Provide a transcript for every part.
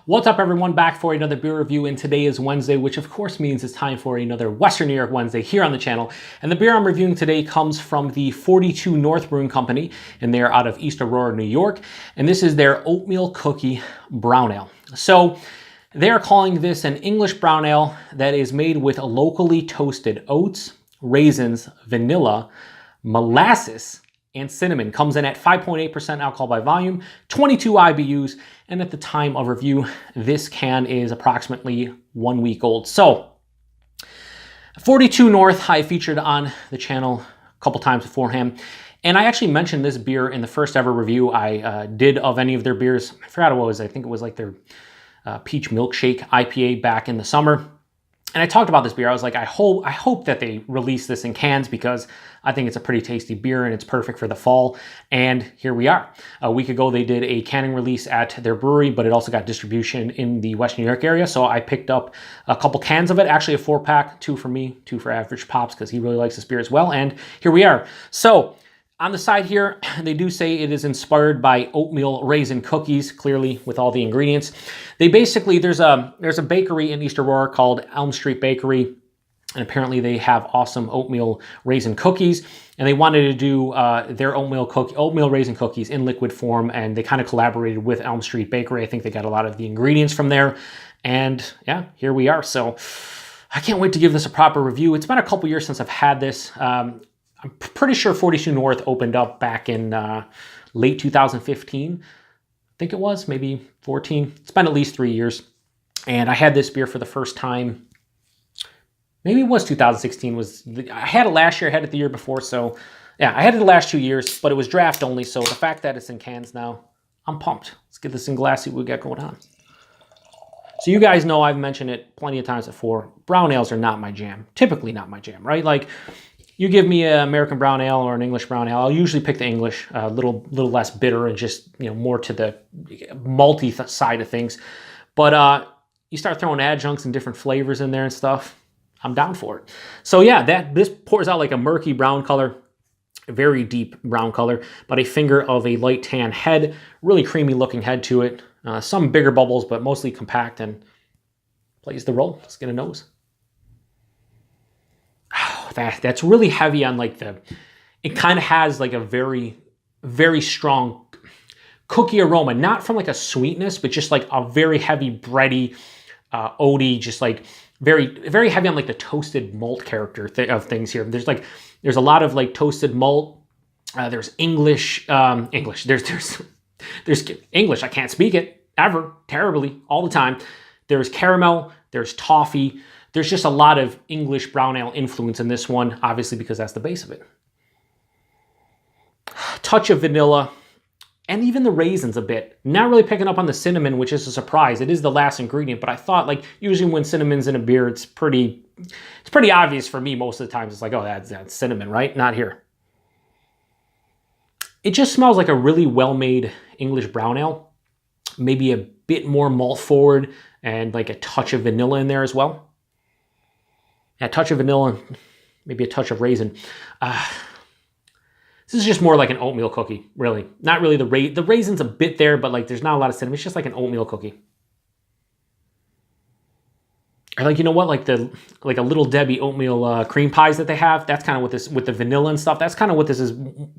What's up, everyone? Back for another beer review, and today is Wednesday, which of course means it's time for another Western New York Wednesday here on the channel. And the beer I'm reviewing today comes from the 42 North Brewing Company, and they're out of East Aurora, New York. And this is their Oatmeal Cookie Brown Ale. So they're calling this an English brown ale that is made with locally toasted oats, raisins, vanilla, molasses, and cinnamon. Comes in at 5.8% alcohol by volume, 22 IBUs, and at the time of review, this can is approximately 1 week old. So, 42 North, I featured on the channel a couple times beforehand, and I actually mentioned this beer in the first ever review I did of any of their beers. I forgot what it was. I think it was like their peach milkshake IPA back in the summer. And I talked about this beer. I was like, I hope that they release this in cans because I think it's a pretty tasty beer and it's perfect for the fall. And here we are. A week ago, they did a canning release at their brewery, but it also got distribution in the West New York area. So I picked up a couple cans of it, actually a 4-pack, 2 for me, 2 for Average Pops because he really likes this beer as well. And here we are. So on the side here, they do say it is inspired by Oatmeal Raisin Cookies, clearly with all the ingredients. They basically, there's a bakery in East Aurora called Elm Street Bakery, and apparently they have awesome Oatmeal Raisin Cookies, and they wanted to do their Oatmeal Raisin Cookies in liquid form, and they kind of collaborated with Elm Street Bakery. I think they got a lot of the ingredients from there, and yeah, here we are. So I can't wait to give this a proper review. It's been a couple years since I've had this. I'm pretty sure 42 North opened up back in late 2015. I think it was, maybe 14. It's been at least 3 years. And I had this beer for the first time, maybe it was 2016. I had it last year, I had it the year before. So yeah, I had it the last 2 years, but it was draft only. So the fact that it's in cans now, I'm pumped. Let's get this in glass, see what we got going on. So you guys know I've mentioned it plenty of times before. Brown ales are not my jam. Typically not my jam, right? Like, you give me an American brown ale or an English brown ale, I'll usually pick the English, a little less bitter and just, you know, more to the malty side of things. But you start throwing adjuncts and different flavors in there and stuff, I'm down for it. So yeah, this pours out like a murky brown color, a very deep brown color, but a finger of a light tan head, really creamy looking head to it. Some bigger bubbles, but mostly compact and plays the role. Let's get a nose. That's really heavy on like it kind of has like a very, very strong cookie aroma, not from like a sweetness, but just like a very heavy bready, oaty, just like very, very heavy on like the toasted malt character of things here. There's a lot of like toasted malt. There's English, there's English. I can't speak it ever, terribly, all the time. There's caramel, there's toffee. There's just a lot of English brown ale influence in this one, obviously because that's the base of it. Touch of vanilla, and even the raisins a bit. Not really picking up on the cinnamon, which is a surprise. It is the last ingredient, but I thought like usually when cinnamon's in a beer, it's pretty obvious for me most of the times. It's like, oh, that's cinnamon, right? Not here. It just smells like a really well-made English brown ale. Maybe a bit more malt forward and like a touch of vanilla in there as well. A touch of vanilla, maybe a touch of raisin. This is just more like an oatmeal cookie, really. Not really the raisin's a bit there, but like there's not a lot of cinnamon. It's just like an oatmeal cookie. Or like, you know what, like a Little Debbie oatmeal cream pies that they have. That's kind of what this, with the vanilla and stuff, that's kind of what this is.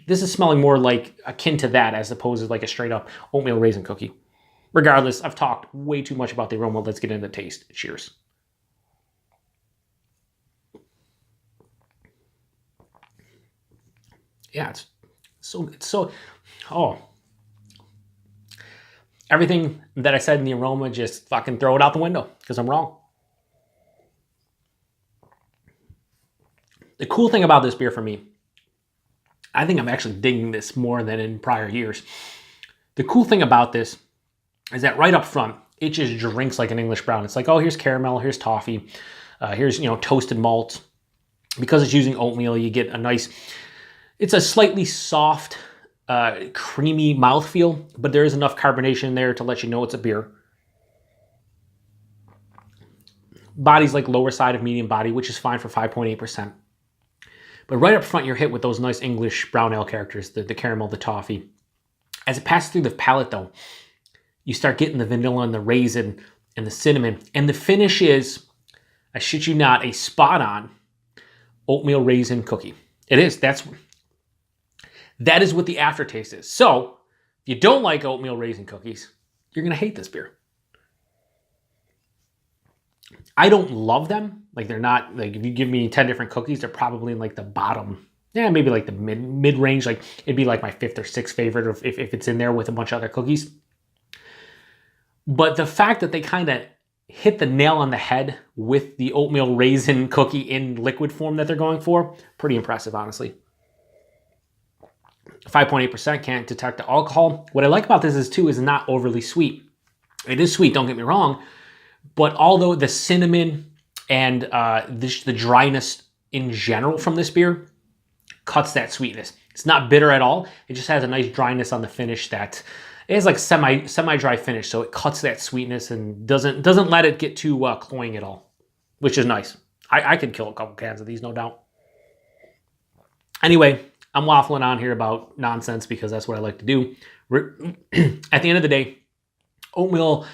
This is smelling more like akin to that as opposed to like a straight up oatmeal raisin cookie. Regardless, I've talked way too much about the aroma. Let's get into the taste. Cheers. Yeah, it's so, oh. Everything that I said in the aroma, just fucking throw it out the window, because I'm wrong. The cool thing about this beer for me, I think I'm actually digging this more than in prior years. The cool thing about this is that right up front, it just drinks like an English brown. It's like, oh, here's caramel, here's toffee, here's, you know, toasted malt. Because it's using oatmeal, you get a nice... It's a slightly soft, creamy mouthfeel, but there is enough carbonation in there to let you know it's a beer. Body's like lower side of medium body, which is fine for 5.8%. But right up front, you're hit with those nice English brown ale characters, the caramel, the toffee. As it passes through the palate, though, you start getting the vanilla and the raisin and the cinnamon. And the finish is, I shit you not, a spot-on oatmeal raisin cookie. It is. That is what the aftertaste is. So, if you don't like oatmeal raisin cookies, you're going to hate this beer. I don't love them. Like, they're not, like, if you give me 10 different cookies, they're probably in like the bottom, maybe like the mid-range. Like, it'd be like my 5th or 6th favorite if it's in there with a bunch of other cookies. But the fact that they kind of hit the nail on the head with the oatmeal raisin cookie in liquid form that they're going for, pretty impressive, honestly. 5.8%, can't detect the alcohol. What I like about this is not overly sweet. It is sweet, don't get me wrong, but although the cinnamon and the dryness in general from this beer cuts that sweetness. It's not bitter at all. It just has a nice dryness on the finish that it has like semi-dry finish, so it cuts that sweetness and doesn't let it get too cloying at all, which is nice. I could kill a couple cans of these, no doubt. Anyway, I'm waffling on here about nonsense because that's what I like to do. At the end of the day, Oatmeal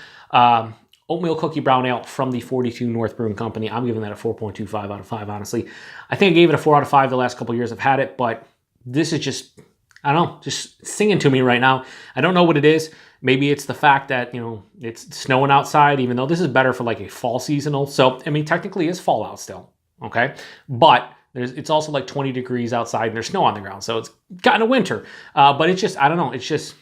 Cookie Brown Ale from the 42 North Brewing Company. I'm giving that a 4.25 out of 5, honestly. I think I gave it a 4 out of 5 the last couple years I've had it, but this is just, I don't know, just singing to me right now. I don't know what it is. Maybe it's the fact that, you know, it's snowing outside, even though this is better for like a fall seasonal. So, I mean, technically it's fall out still, okay? But it's also like 20 degrees outside and there's snow on the ground. So it's kind of winter. But it's just, I don't know, it's just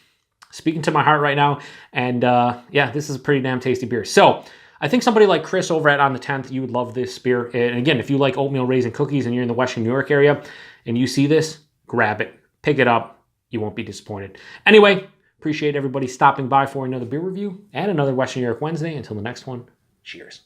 speaking to my heart right now. And yeah, this is a pretty damn tasty beer. So I think somebody like Chris over at On the 10th, you would love this beer. And again, if you like oatmeal raisin cookies and you're in the Western New York area and you see this, grab it, pick it up. You won't be disappointed. Anyway, appreciate everybody stopping by for another beer review and another Western New York Wednesday. Until the next one, cheers.